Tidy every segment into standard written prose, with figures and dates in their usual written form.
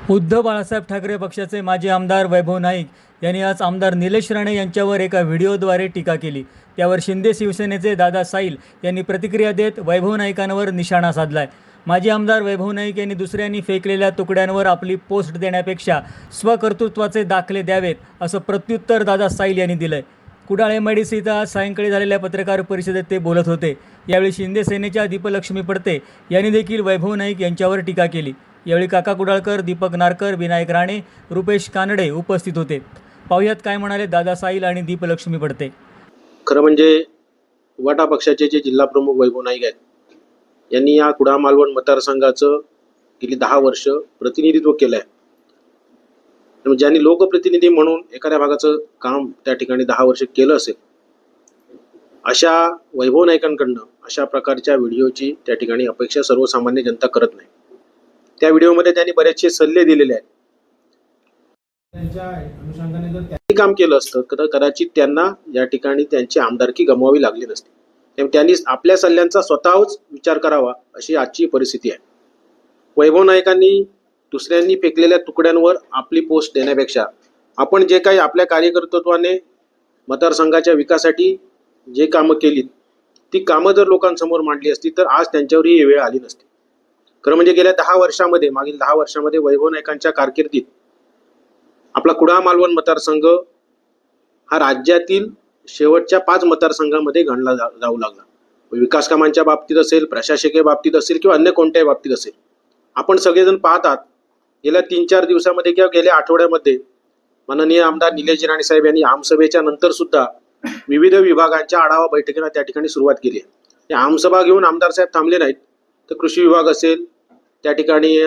उद्धव बाळासाहेब ठाकरे पक्षाचे माजी आमदार वैभव नाईक यांनी आज आमदार निलेश राणे यांच्यावर एका व्हिडिओद्वारे टीका केली। त्यावर शिंदे शिवसेनेचे दादा साईल यांनी प्रतिक्रिया देत वैभव नाईकांवर निशाणा साधलाय। माजी आमदार वैभव नाईक यांनी दुसऱ्यांनी फेकलेल्या तुकड्यांवर आपली पोस्ट देण्यापेक्षा स्वकर्तृत्वाचे दाखले द्यावेत असं प्रत्युत्तर दादा साईल यांनी दिलंय। कुडाळ एमआयडीसी इथं आज सायंकाळी झालेल्या पत्रकार परिषदेत ते बोलत होते। यावेळी शिंदे सेनेच्या दीपलक्ष्मी पडते यांनी देखील वैभव नाईक यांच्यावर टीका केली। यावेळी काका कुडाळकर, दीपक नारकर, विनायक राणे, रुपेश कानडे उपस्थित होते। पाहुयात काय म्हणाले दादा साईल आणि दीपलक्ष्मी पडते। खरं म्हणजे वाटा पक्षाचे जे जिल्हा प्रमुख वैभव नाईक आहेत यांनी या कुडाळ मालवण मतदारसंघाचं गेली 10 वर्ष प्रतिनिधित्व केलं आहे। ज्यांनी लोकप्रतिनिधी म्हणून एखाद्या भागाचं काम त्या ठिकाणी 10 वर्ष केलं असेल अशा वैभव नाईकांकडनं अशा प्रकारच्या व्हिडिओची त्या ठिकाणी अपेक्षा सर्वसामान्य जनता करत नाही। त्या व्हिडिओमध्ये त्यांनी बरेचसे सल्ले दिलेले आहेत। त्यांच्या अनुषंगाने जर त्यांनी काम केलं असतं तर कदाचित त्यांना या ठिकाणी त्यांची आमदारकी गमवावी लागली नसती। त्यामुळे त्यांनी आपल्या सल्ल्यांचा स्वतःच विचार करावा अशी आजची परिस्थिती आहे। वैभव नाईकांनी दुसऱ्यांनी फेकलेल्या तुकड्यांवर आपली पोस्ट देण्यापेक्षा आपण जे काही आपल्या कार्यकर्तृत्वाने मतदारसंघाच्या विकासासाठी जे कामं केली ती कामं जर लोकांसमोर मांडली असती तर आज त्यांच्यावर ही वेळ आली नसती। खरं म्हणजे गेल्या 10 वर्षामध्ये मागील 10 वर्षामध्ये वैभव नाईकांच्या कारकिर्दीत आपला कुडाळ मालवण मतदारसंघ हा राज्यातील शेवटच्या 5 मतदारसंघामध्ये गणला जाऊ लागला। विकास कामांच्या बाबतीत असेल, प्रशासकीय बाबतीत असेल किंवा अन्य कोणत्याही बाबतीत असेल। आपण सगळेजण पाहतात गेल्या 3-4 दिवसामध्ये किंवा गेल्या आठवड्यामध्ये माननीय आमदार निलेश राणे साहेब यांनी आमसभेच्या नंतर सुद्धा विविध विभागांच्या आढावा बैठकीला त्या ठिकाणी सुरुवात केली आहे। या आमसभा घेऊन आमदार साहेब थांबले नाहीत तर कृषी विभाग असेल, त्या ठिकाणी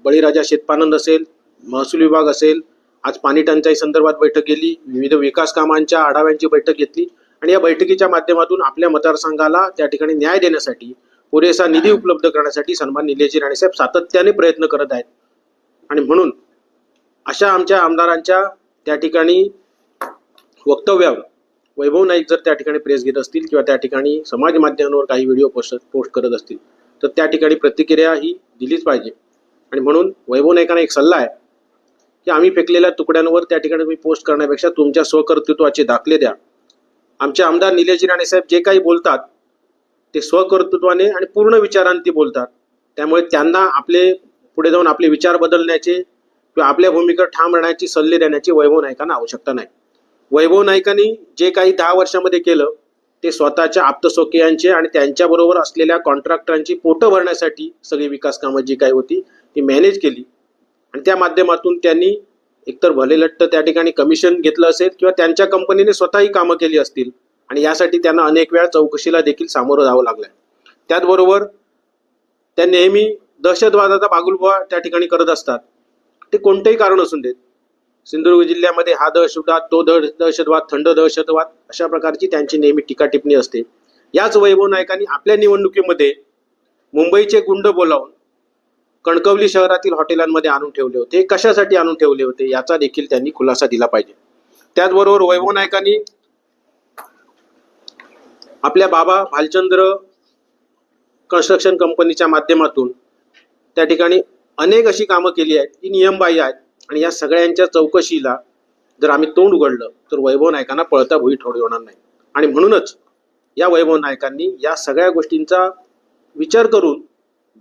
बळीराजा शेतपानंद असेल, महसूल विभाग असेल, आज पाणी टंचाई संदर्भात बैठक घेतली, विविध विकास कामांच्या आढाव्यांची बैठक घेतली आणि या बैठकीच्या माध्यमातून आपल्या मतदारसंघाला त्या ठिकाणी न्याय देण्यासाठी पुरेसा निधी उपलब्ध करण्यासाठी सन्माननीय निलेश राणे साहेब सातत्याने प्रयत्न करत आहेत। आणि म्हणून अशा आमच्या आमदारांच्या त्या ठिकाणी वक्तव्यावर वैभव नाईक जर त्या ठिकाणी प्रेस घेत असतील किंवा त्या ठिकाणी समाज माध्यमांवर काही व्हिडिओ पोस्ट करत असतील तर त्या ठिकाणी प्रतिक्रिया ही दिलीच पाहिजे। आणि म्हणून वैभव नाईकांना एक सल्ला आहे की आम्ही फेकलेल्या तुकड्यांवर त्या ठिकाणी तुम्ही पोस्ट करण्यापेक्षा तुमच्या स्वकर्तृत्वाचे दाखले द्या। आमचे आमदार निलेश राणे साहेब जे काही बोलतात ते स्वकर्तृत्वाने आणि पूर्ण विचारांनी ते बोलतात। त्यामुळे त्यांना आपले पुढे जाऊन आपले विचार बदलण्याचे किंवा आपल्या भूमिकेवर ठाम राहण्याची सल्ले देण्याची वैभव नाईकांना आवश्यकता नाही। वैभव नाईकांनी जे काही 10 वर्षामध्ये केलं ते स्वतःच्या आप्तस्वकीयांचे आणि त्यांच्याबरोबर असलेल्या कॉन्ट्रॅक्टरांची पोटं भरण्यासाठी सगळी विकास कामं जी काही होती ती मॅनेज केली आणि त्या माध्यमातून त्यांनी एकतर भलेलट्ट त्या ठिकाणी कमिशन घेतलं असेल किंवा त्यांच्या कंपनीने स्वतःही कामं केली असतील आणि यासाठी त्यांना अनेक वेळा चौकशीला देखील सामोरं जावं लागलंय। त्याचबरोबर त्या नेहमी दहशतवादाचा बागुलबुवा त्या ठिकाणी करत असतात। ते कोणतेही कारण असून देत, सिंधुदुर्ग जिल्ह्यामध्ये हा दहशतवाद, तो दहशतवाद, थंड दहशतवाद अशा प्रकारची त्यांची नेहमी टीका टिप्पणी असते। याच वैभव नाईकांनी आपल्या निवडणुकीमध्ये मुंबईचे गुंड बोलावून कणकवली शहरातील हॉटेलांमध्ये आणून ठेवले होते। कशासाठी आणून ठेवले होते याचा देखील त्यांनी खुलासा दिला पाहिजे। त्याचबरोबर वैभव नाईकांनी आपल्या बाबा भालचंद्र कन्स्ट्रक्शन कंपनीच्या माध्यमातून त्या ठिकाणी अनेक अशी कामं केली आहेत ती नियमबाह्य आहेत आणि या सगळ्यांच्या चौकशीला जर आम्ही तोंड उघडलं तर वैभव नाईकांना पळता भुई ठोडी होणार नाही। आणि म्हणूनच या वैभव नाईकांनी या सगळ्या गोष्टींचा विचार करून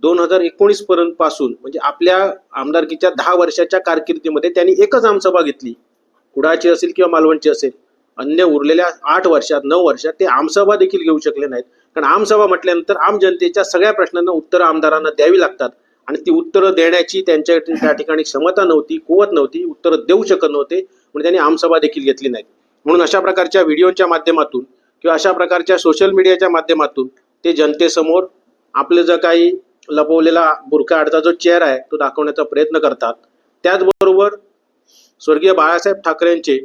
2019 पर्यंत पासून म्हणजे आपल्या आमदारकीच्या 10 वर्षाच्या कारकिर्दीमध्ये त्यांनी एकच आमसभा घेतली, कुडाळची असेल किंवा मालवणची असेल। अन्य उरलेल्या 8 वर्षात 9 वर्षात ते आमसभा देखील घेऊ शकले नाहीत। कारण आमसभा म्हटल्यानंतर आम जनतेच्या सगळ्या प्रश्नांना उत्तरं आमदारांना द्यावी लागतात आणि ती उत्तरं देण्याची त्यांच्या त्या ठिकाणी क्षमता नव्हती, कुवत नव्हती, उत्तरं देऊ शकत नव्हते म्हणून त्यांनी आमसभा देखील घेतली नाही। म्हणून अशा प्रकारच्या व्हिडिओच्या माध्यमातून किंवा अशा प्रकारच्या सोशल मीडियाच्या माध्यमातून ते जनतेसमोर आपलं जर काही लपवलेला बुरखा आडचा जो चेहरा आहे तो दाखवण्याचा प्रयत्न करतात। त्याचबरोबर स्वर्गीय बाळासाहेब ठाकरेंचे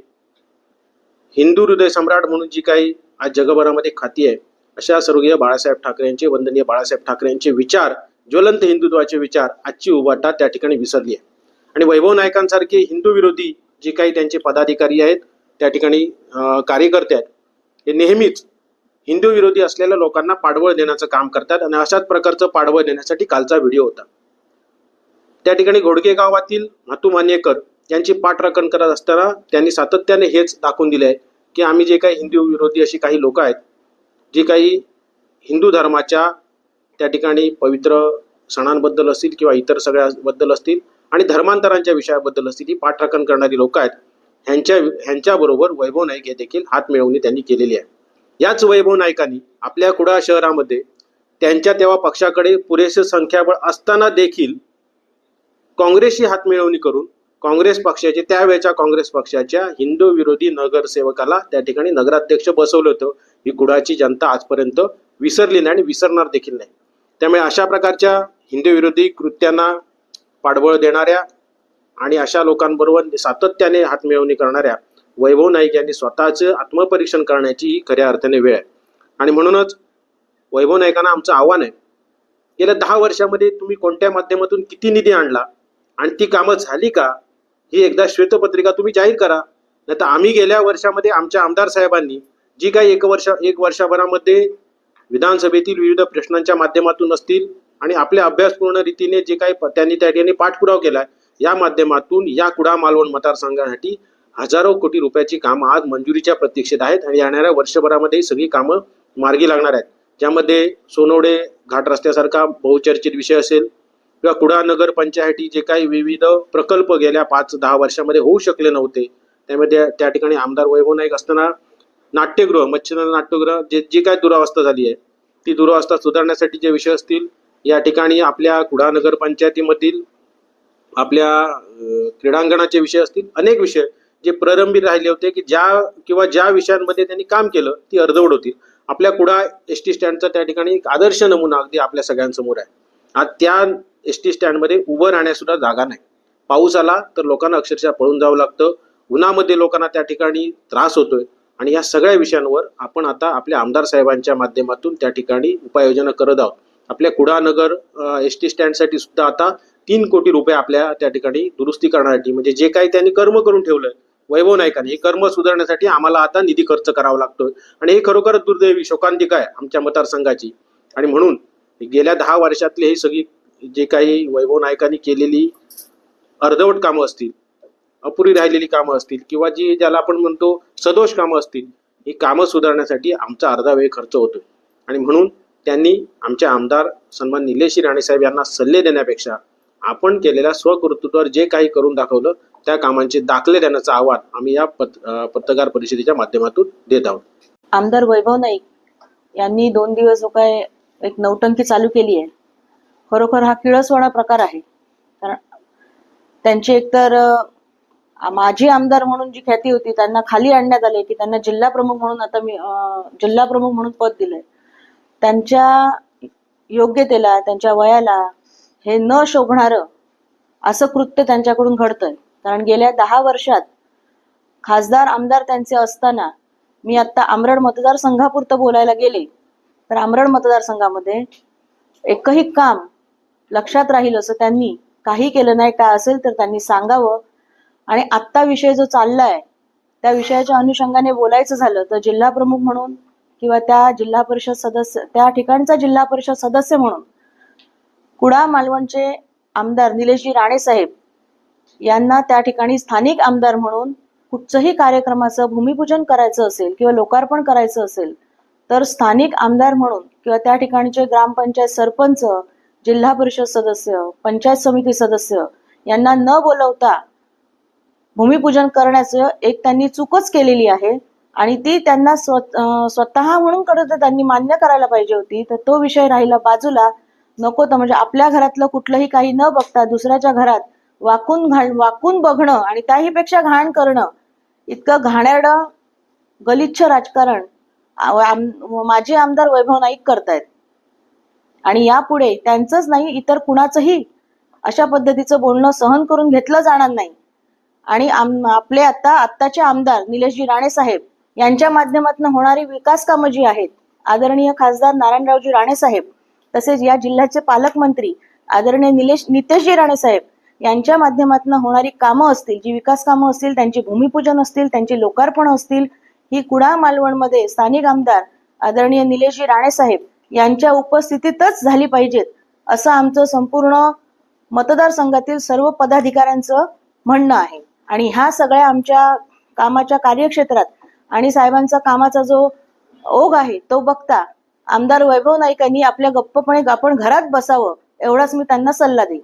हिंदू हृदय सम्राट म्हणून जी काही आज जगभरामध्ये ख्याती आहे अशा स्वर्गीय बाळासाहेब ठाकरेंचे, वंदनीय बाळासाहेब ठाकरेंचे विचार, ज्वलंत हिंदुत्वाचे विचार आजची उभाटा त्या ठिकाणी विसरली आहे। आणि वैभव नाईकांसारखे हिंदू विरोधी जे काही त्यांचे पदाधिकारी आहेत, त्या ठिकाणी कार्यकर्ते आहेत, हे नेहमीच हिंदू विरोधी असलेल्या लोकांना पाठबळ देण्याचं काम करतात आणि अशाच प्रकारचं पाठबळ देण्यासाठी कालचा व्हिडिओ होता। त्या ठिकाणी घोडके गावातील म्हातू मानेकर यांची पाठराखण करत असताना त्यांनी सातत्याने हेच दाखवून दिले आहे की आम्ही जे काही हिंदू विरोधी अशी काही लोक आहेत, जे काही हिंदू धर्माच्या त्या ठिकाणी पवित्र सणांबद्दल असतील किंवा इतर सगळ्याबद्दल असतील आणि धर्मांतरांच्या विषयाबद्दल असतील, ही पाठराखण करणारी लोक आहेत, ह्यांच्याबरोबर वैभव नाईक हे देखील हातमिळवणी त्यांनी केलेली आहे. याच वैभव नाईकांनी आपल्या कुडाळ शहरामध्ये त्यांच्या तेव्हा पक्षाकडे पुरेसे संख्याबळ असताना देखील काँग्रेसशी हातमिळवणी करून काँग्रेस पक्षाचे त्यावेळेच्या काँग्रेस पक्षाच्या हिंदू विरोधी नगरसेवकाला त्या ठिकाणी नगराध्यक्ष बसवलं होतं. ही कुडाळची जनता आजपर्यंत विसरली नाही आणि विसरणार देखील नाही. त्यामुळे अशा प्रकारच्या हिंदू विरोधी कृत्यांना पाठबळ देणाऱ्या आणि अशा लोकांबरोबर सातत्याने हातमिळवणी करणाऱ्या वैभव नाईक यांनी स्वतःचं आत्मपरीक्षण करण्याची ही खऱ्या अर्थाने वेळ आहे. आणि म्हणूनच वैभव नाईकांना आमचं आव्हान आहे, गेल्या 10 वर्षामध्ये तुम्ही कोणत्या माध्यमातून किती निधी आणला आणि ती कामं झाली का, ही एकदा श्वेतपत्रिका तुम्ही जाहीर करा. नाही तर आम्ही गेल्या वर्षामध्ये आमच्या आमदार साहेबांनी जी काही एक वर्षभरामध्ये विधानसभेतील विविध प्रश्नांच्या माध्यमातून असतील आणि आपल्या अभ्यासपूर्ण रीतीने जे काही त्यांनी त्या ठिकाणी पाठपुरावा केलाय, या माध्यमातून या कुडाळ मालवण मतदारसंघासाठी हजारो कोटी रुपयाची कामं आज मंजुरीच्या प्रतीक्षेत आहेत आणि येणाऱ्या वर्षभरामध्ये ही सगळी कामं मार्गी लागणार आहेत. ज्यामध्ये सोनवडे घाट रस्त्यासारखा बहुचर्चित विषय असेल किंवा कुडाळ नगर पंचायती जे काही विविध प्रकल्प गेल्या 5-10 वर्षामध्ये होऊ शकले नव्हते, त्यामध्ये त्या ठिकाणी आमदार वैभव नाईक असताना नाट्यगृह, मच्छिंद्र नाट्यगृह जी काय दुरावस्था झाली आहे, ती दुरावस्था सुधारण्यासाठी जे विषय असतील, या ठिकाणी आपल्या कुडाळ नगर पंचायतीमधील आपल्या क्रीडांगणाचे विषय असतील, अनेक विषय जे प्रलंबित राहिले होते की ज्या विषयांमध्ये त्यांनी काम केलं ती अर्धवट होती. आपल्या कुडाळ एसटी स्टँडचा त्या ठिकाणी एक आदर्श नमुना अगदी आपल्या सगळ्यांसमोर आहे. आज त्या एसटी स्टँडमध्ये उभं राहण्यास सुद्धा जागा नाही. पाऊस आला तर लोकांना अक्षरशः पळून जावं लागतं, उन्हामध्ये लोकांना त्या ठिकाणी त्रास होतोय. आणि या सगळ्या विषयांवर आपण आता आपल्या आमदार साहेबांच्या माध्यमातून त्या ठिकाणी उपाययोजना करत आहोत. आपल्या कुडाळ नगर एसटी स्टँडसाठी सुद्धा आता 3 कोटी रुपये आपल्या त्या ठिकाणी दुरुस्ती करण्यासाठी, म्हणजे जे काही त्यांनी कर्म करून ठेवलंय वैभव नाईकांनी, हे कर्म सुधारण्यासाठी आम्हाला आता निधी खर्च करावा लागतोय. आणि हे खरोखर दुर्दैवी शोकांतिका आहे आमच्या मतदारसंघाची. आणि म्हणून गेल्या 10 वर्षातली ही सगळी जे काही वैभव नाईकांनी केलेली अर्धवट कामं असतील, अपुरी राहिलेली कामं असतील किंवा ज्याला आपण म्हणतो सदोष कामं असतील, ही कामं सुधारण्यासाठी आमचा अर्धा वेळ खर्च होतोय. आणि म्हणून त्यांनी आमचे आमदार सन्मान निलेश राणेसाहेब यांना सल्ले देण्यापेक्षा आपण केलेल्या स्वकर्तृत्वावर जे काही करून दाखवलं त्या कामांचे दाखले देण्याचं आव्हान आम्ही या पत्रकार परिषदेच्या माध्यमातून देत आहोत. आमदार वैभव नाईक यांनी 2 दिवस जो काय एक नौटंकी चालू केली आहे, खरोखर हा किळसवाणा प्रकार आहे. कारण त्यांची एकतर माजी आमदार म्हणून जी ख्याती होती त्यांना खाली आणण्यात आले की त्यांना जिल्हा प्रमुख म्हणून आता मी जिल्हा प्रमुख म्हणून पद दिलंय. त्यांच्या योग्यतेला, त्यांच्या वयाला हे न शोभणारं असं कृत्य त्यांच्याकडून घडतंय. कारण गेल्या 10 वर्षात खासदार आमदार त्यांचे असताना मी आता आमरड मतदारसंघापुरतं बोलायला गेले तर आमरड मतदारसंघामध्ये एकही काम लक्षात राहील असं त्यांनी काही केलं नाही. काय असेल तर त्यांनी सांगावं. आणि आत्ता विषय जो चाललाय त्या विषयाच्या अनुषंगाने बोलायचं झालं तर जिल्हा प्रमुख म्हणून किंवा त्या जिल्हा परिषद सदस्य, त्या ठिकाणचा जिल्हा परिषद सदस्य म्हणून कुडाळ मालवणचे आमदार निलेशजी राणेसाहेब यांना त्या ठिकाणी स्थानिक आमदार म्हणून कुठचंही कार्यक्रमाचं भूमिपूजन करायचं असेल किंवा लोकार्पण करायचं असेल तर स्थानिक आमदार म्हणून किंवा त्या ठिकाणचे ग्रामपंचायत सरपंच, जिल्हा परिषद सदस्य, पंचायत समिती सदस्य यांना न बोलवता भूमिपूजन करण्याचं एक त्यांनी चूकच केलेली आहे. आणि ती त्यांना स्वतः म्हणून करत त्यांनी मान्य करायला पाहिजे होती. तर तो विषय राहिला बाजूला. नको तर म्हणजे आपल्या घरातलं कुठलंही काही न बघता दुसऱ्याच्या घरात वाकून बघणं आणि त्याहीपेक्षा घाण करणं, इतकं घाणेरडं गलिच्छ राजकारण माजी आमदार वैभव नाईक करतायत. आणि यापुढे त्यांचंच नाही इतर कुणाचंही अशा पद्धतीचं बोलणं सहन करून घेतलं जाणार नाही. आणि आपले आत्ताचे आमदार निलेशजी राणेसाहेब यांच्या माध्यमातून होणारी विकास कामं जी आहेत, आदरणीय खासदार नारायणरावजी राणेसाहेब तसेच या जिल्ह्याचे पालकमंत्री आदरणीय नितेशजी राणेसाहेब यांच्या माध्यमातून होणारी कामं असतील, जी विकास कामं असतील, त्यांची भूमिपूजन असतील, त्यांची लोकार्पण असतील, ही कुडाळ मालवणमध्ये स्थानिक आमदार आदरणीय निलेशजी राणेसाहेब यांच्या उपस्थितीतच झाली पाहिजेत असं आमचं संपूर्ण मतदारसंघातील सर्व पदाधिकाऱ्यांचं म्हणणं आहे. आणि ह्या सगळ्या आमच्या कामाच्या कार्यक्षेत्रात आणि साहेबांचा कामाचा जो ओघ आहे तो बघता आमदार वैभव नाईक यांनी आपल्या गप्पपणे आपण घरात बसावं एवढाच मी त्यांना सल्ला देईन.